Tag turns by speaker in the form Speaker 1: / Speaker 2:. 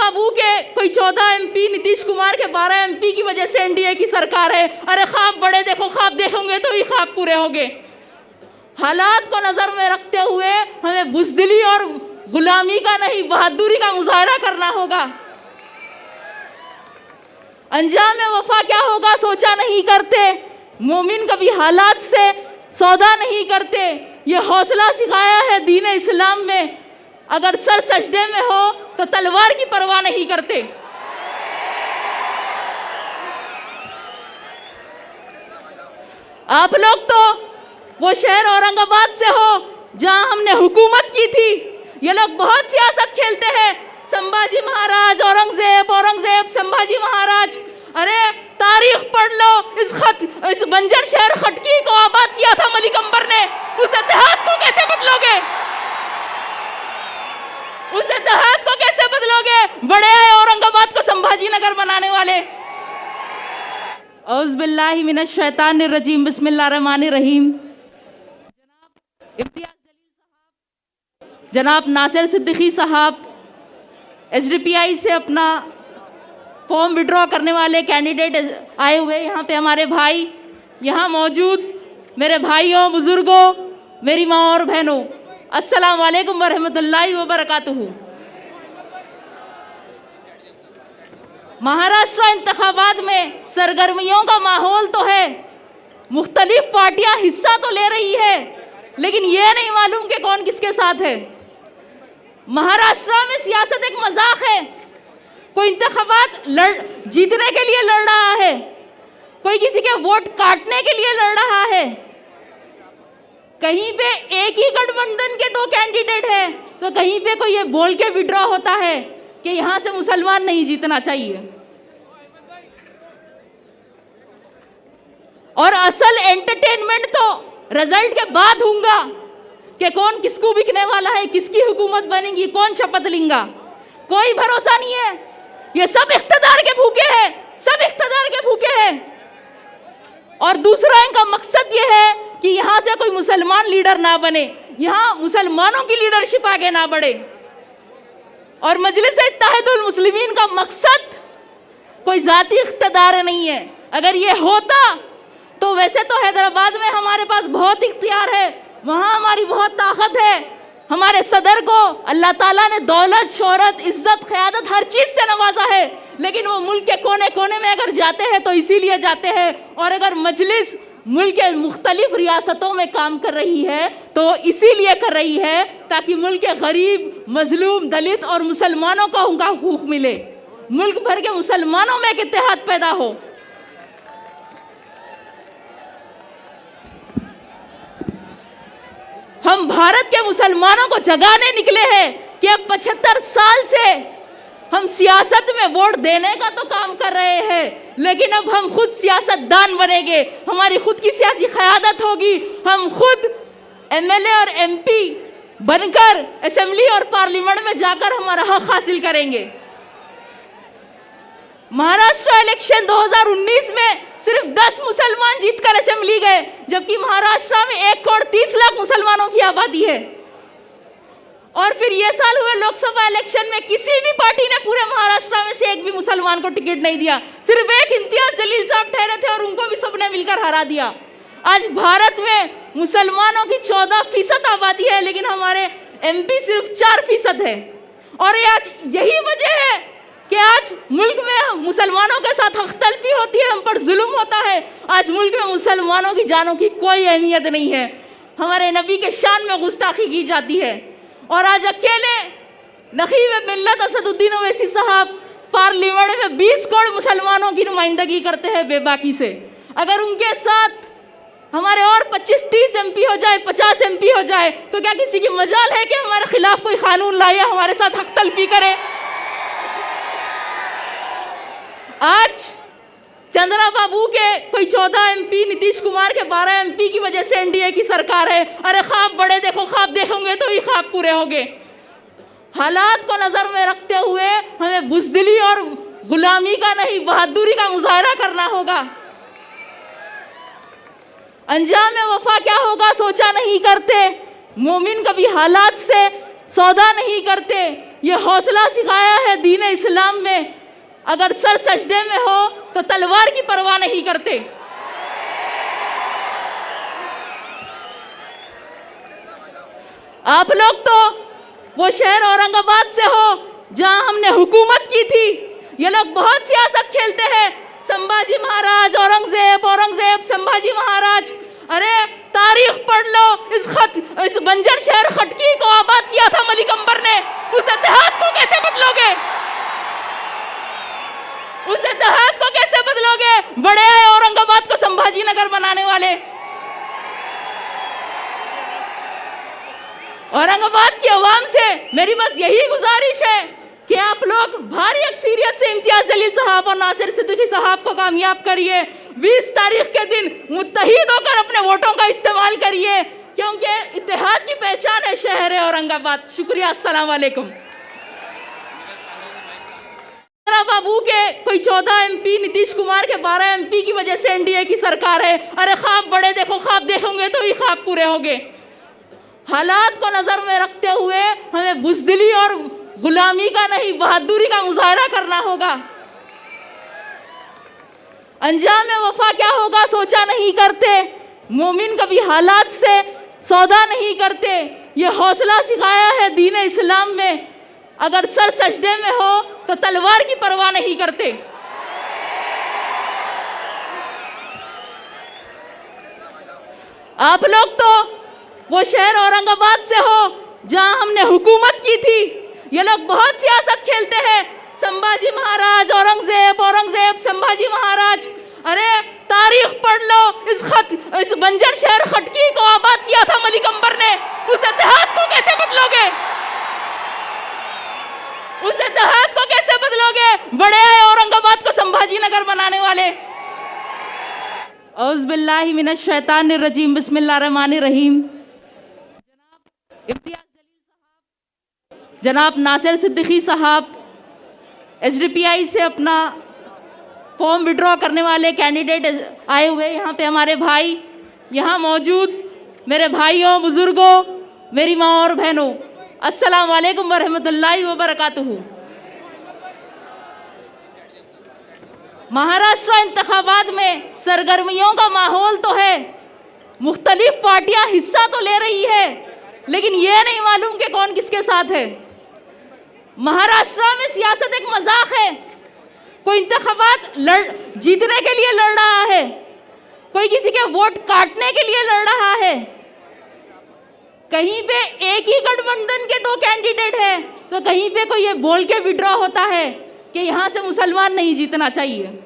Speaker 1: बाबू के कोई 14 MP, नीतीश कुमार के 12 MP की वजह से NDA की सरकार है। अरे ख्वाब बड़े देखो, ख्वाब देखोगे तो ही ख्वाब पूरे होंगे। हालात को नज़र में रखते हुए हमें बुज़दिली और गुलामी का नहीं, बहादुरी का मुजाहरा करना होगा। अंजाम वफा क्या होगा सोचा नहीं करते, मोमिन कभी हालात से सौदा नहीं करते। ये हौसला सिखाया है दीन इस्लाम में। अगर सर सजदे में हो तो तलवार की परवाह नहीं करते। आप लोग तो वो शहर औरंगाबाद से हो जहां हमने हुकूमत की थी। ये लोग बहुत सियासत खेलते हैं, संभाजी महाराज, औरंगजेब, औरंगजेब, संभाजी महाराज। अरे तारीख पढ़ लो, इस बंजर शहर खटकी को आबाद किया था मलिक अंबर ने। उस इतिहास को कैसे बदलोगे? उस इतिहास को कैसे बदलोगे? बड़े आए औरंगाबाद को संभाजी नगर बनाने वाले। औज़ बिल्लाहि मिनश शैतानिर रजीम, बिस्मिल्लाहिर रहमानिर रहीम। जनाब नासिर सिद्दीकी साहब SDPI से अपना फॉर्म विड्रॉ करने वाले कैंडिडेट आए हुए। यहाँ पे हमारे भाई यहाँ मौजूद, मेरे भाइयों, बुजुर्गों, मेरी माँ और बहनों, अस्सलाम वालेकुम वरहमतुल्लाहि वबरकातुहू। महाराष्ट्र इंतखाबात में सरगर्मियों का माहौल तो है, मुख्तलिफ पार्टियां हिस्सा तो ले रही है, लेकिन ये नहीं मालूम कि कौन किसके साथ है। महाराष्ट्र में सियासत एक मजाक है। कोई इंतखाबात जीतने के लिए लड़ रहा है, कोई किसी के वोट काटने के लिए लड़ रहा है। कहीं पे एक ही गठबंधन के 2 कैंडिडेट है, तो कहीं पे कोई ये बोल के विड्रॉ होता है कि यहां से मुसलमान नहीं जीतना चाहिए। और असल एंटरटेनमेंट तो रिजल्ट के बाद होगा कि कौन किसको बिकने वाला है, किसकी हुकूमत बनेगी, कौन शपथ लेगा। कोई भरोसा नहीं है। ये सब इख्तिदार के भूखे हैं, सब इख्तिदार के भूखे हैं। और दूसरा इनका मकसद ये है कि यहाँ से कोई मुसलमान लीडर ना बने, यहाँ मुसलमानों की लीडरशिप आगे ना बढ़े। और मजलिस इत्तेहादुल मुस्लिमीन का मकसद कोई जाती इख्तिदार नहीं है। अगर ये होता तो वैसे तो हैदराबाद में हमारे पास बहुत इख्तियार है, वहाँ हमारी बहुत ताकत है। हमारे सदर को अल्लाह ताला ने दौलत, शोहरत, इज्जत, क़यादत हर चीज़ से नवाजा है, लेकिन वो मुल्क के कोने कोने में अगर जाते हैं तो इसीलिए जाते हैं। और अगर मजलिस मुल्क के मुख्तलिफ रियासतों में काम कर रही है तो इसीलिए कर रही है ताकि मुल्क के गरीब, मजलूम, दलित और मुसलमानों को उनका हुकूक मिले, मुल्क भर के मुसलमानों में एक इत्तेहाद पैदा हो। हम भारत के मुसलमानों को जगाने निकले हैं कि अब 75 साल से हम सियासत में वोट देने का तो काम कर रहे हैं, लेकिन अब हम खुद सियासतदान बनेंगे, हमारी खुद की सियासी क़यादत होगी। हम खुद MLA और MP बनकर असेंबली और पार्लियामेंट में जाकर हमारा हक हासिल करेंगे। महाराष्ट्र इलेक्शन 2019 में सिर्फ 10 मुसलमान जीतकर असेंबली गए, जबकि महाराष्ट्र में 1 करोड़ 30 लाख मुसलमानों की आबादी है। और फिर ये साल हुए लोकसभा इलेक्शन में किसी भी पार्टी ने पूरे महाराष्ट्र में से एक भी मुसलमान को टिकट नहीं दिया, सिर्फ एक इम्तियाज जलील साहब ठहरे थे और उनको भी सबने मिलकर हरा दिया। आज भारत में मुसलमानों की 14% आबादी है, लेकिन हमारे MP सिर्फ 4% है। और ये आज यही वजह है कि आज मुल्क में मुसलमानों के साथ हख्तलफी होती है, हम पर जुल्म होता है। आज मुल्क में मुसलमानों की जानों की कोई अहमियत नहीं है, हमारे नबी के शान में गुस्ताखी की जाती है। और आज अकेले नखीब मिल्लत असदुद्दीन ओवैसी साहब पार्लियामेंट में 20 करोड़ मुसलमानों की नुमाइंदगी करते हैं बेबाकी से। अगर उनके साथ हमारे और 25-30 MP हो जाए, 50 MP हो जाए, तो क्या किसी की मजाल है कि हमारे खिलाफ कोई कानून लाए या हमारे साथ हख्तलफी करे? आज चंद्रा बाबू के कोई 14 MP, नीतीश कुमार के 12 MP की वजह से NDA की सरकार है। अरे ख्वाब बड़े देखो, ख्वाब देखोगे तो ही ख्वाब पूरे होंगे। हालात को नज़र में रखते हुए हमें बुज़दिली और गुलामी का नहीं, बहादुरी का मुजाहरा करना होगा। अंजाम वफा क्या होगा सोचा नहीं करते, मोमिन कभी हालात से सौदा नहीं करते। ये हौसला सिखाया है दीन इस्लाम में, अगर सर सजदे में हो तो तलवार की परवाह नहीं करते। आप लोग तो वो शहर औरंगाबाद से हो जहां हमने हुकूमत की थी। ये लोग बहुत सियासत खेलते हैं, संभाजी महाराज, औरंगजेब, औरंगजेब, संभाजी महाराज। अरे तारीख पढ़ लो, इस बंजर शहर खटकी को आबाद किया था मलिक अंबर ने। उस इतिहास को कैसे बदलोगे? उस इतिहास को कैसे बदलोगे? बड़े आए औरंगाबाद को संभाजी नगर बनाने वाले। औरंगाबाद की आवाम से मेरी बस यही गुजारिश है कि आप लोग भारी अक्सरियत से इम्तियाज जलील साहब और नासिर सिद्दीकी साहब को कामयाब करिए। 20 तारीख के दिन मुत्तहिद होकर अपने वोटों का इस्तेमाल करिए, क्योंकि इत्तेहाद की पहचान है शहर औरंगाबाद। शुक्रिया, अस्सलाम वालेकुम। बाबू के कोई 14 MP, नीतीश कुमार के 12 MP की वजह से NDA की सरकार है। अरे ख्वाब बड़े देखो, ख्वाब देखोगे तो ही ख्वाब पूरे होंगे। हालात को नजर में रखते हुए हमें बुज़दिली और गुलामी का नहीं, बहादुरी का मुजाहरा करना होगा। अंजाम वफा क्या होगा सोचा नहीं करते, मोमिन कभी हालात से सौदा नहीं करते। ये हौसला सिखाया है दीन इस्लाम में, अगर सर सजदे में हो तो तलवार की परवाह नहीं करते। आप लोग तो वो शहर औरंगाबाद से हो जहां हमने हुकूमत की थी। ये लोग बहुत सियासत खेलते हैं, संभाजी महाराज, औरंगजेब, औरंगजेब, संभाजी महाराज। अरे तारीख पढ़ लो, इस बंजर शहर खटकी को आबाद किया था मलिक अंबर ने। उस इतिहास को कैसे बदलोगे? उस इतिहास को कैसे बदलोगे? बड़े आए औरंगाबाद को संभाजी नगर बनाने वाले। औज़ बिल्लाहि मिनश शैतानिर रजीम, बिस्मिल्लाहिर रहमानिर रहीम। जनाब नासिर सिद्दीकी साहब SDPI से अपना फॉर्म विड्रॉ करने वाले कैंडिडेट आए हुए। यहाँ पे हमारे भाई यहाँ मौजूद, मेरे भाइयों, बुजुर्गों, मेरी माँ और बहनों, अस्सलाम वालेकुम वरहमतुल्लाहि वबरकातुहू। महाराष्ट्र इंतखाबात में सरगर्मियों का माहौल तो है, मुख्तलिफ पार्टियां हिस्सा तो ले रही है, लेकिन ये नहीं मालूम कि कौन किसके साथ है। महाराष्ट्र में सियासत एक मजाक है। कोई इंतखाबात जीतने के लिए लड़ रहा है, कोई किसी के वोट काटने के लिए लड़ रहा है। कहीं पे एक ही गठबंधन के 2 कैंडिडेट है, तो कहीं पे कोई ये बोल के विड्रॉ होता है कि यहाँ से मुसलमान नहीं जीतना चाहिए।